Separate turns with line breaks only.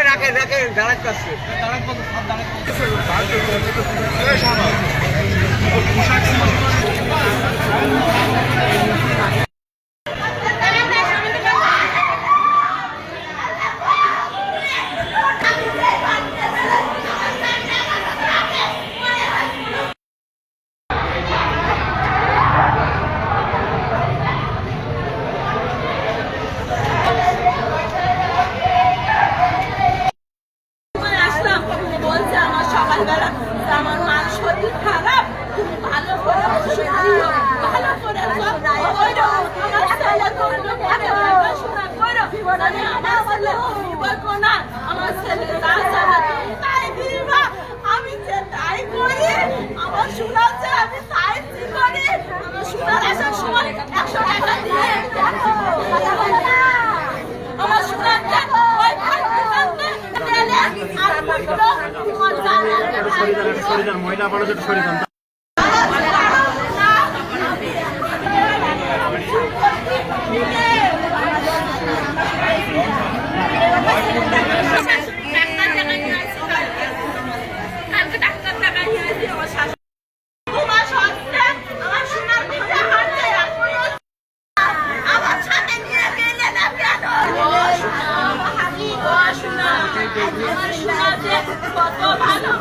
রাখেন রাখেন দাঁড়াতে পারছে
আমার মার শরীর খারাপ, তুমি ভালো করে ভালো করে আমার ছেলে তাই দিবা, আমি যে তাই করি, আমার শোনাচ্ছে আমি তাই করি, আমার শোনার আসার সময় 100 টাকা দিয়ে আমার শোনাচ্ছে
মহিলা বড় ছোট শরীর
কত ভালো